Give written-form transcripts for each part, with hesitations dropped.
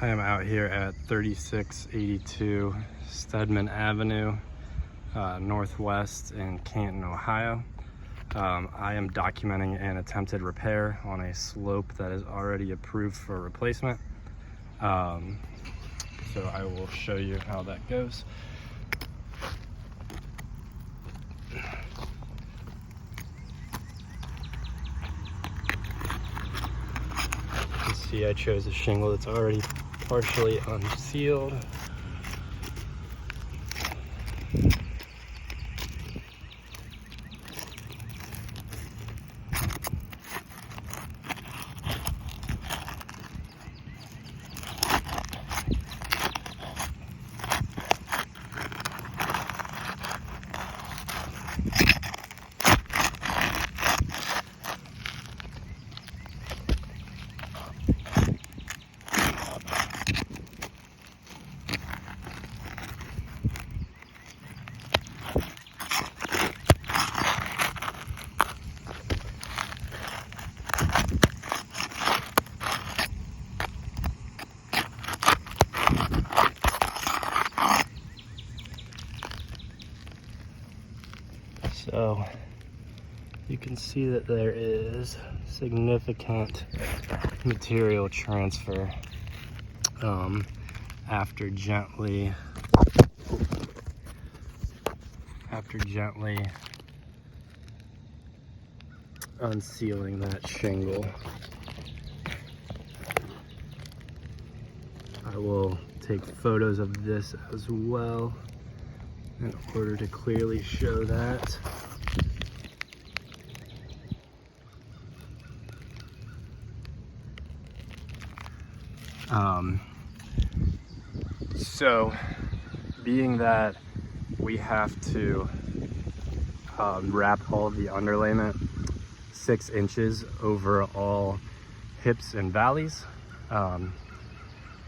I am out here at 3682 Stedman Avenue, Northwest in Canton, Ohio. I am documenting an attempted repair on a slope that is already approved for replacement. So I will show you how that goes. You can see I chose a shingle that's already partially unsealed. So you can see that there is significant material transfer after gently unsealing that shingle. I will take photos of this as well in order to clearly show that. So being that we have to wrap all of the underlayment 6 inches over all hips and valleys,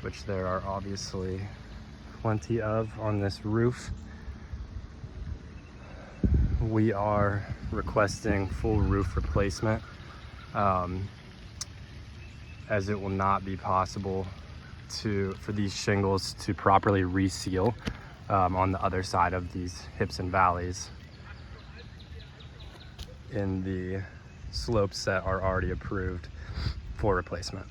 which there are obviously plenty of on this roof, we are requesting full roof replacement, as it will not be possible for these shingles to properly reseal on the other side of these hips and valleys in the slopes that are already approved for replacement.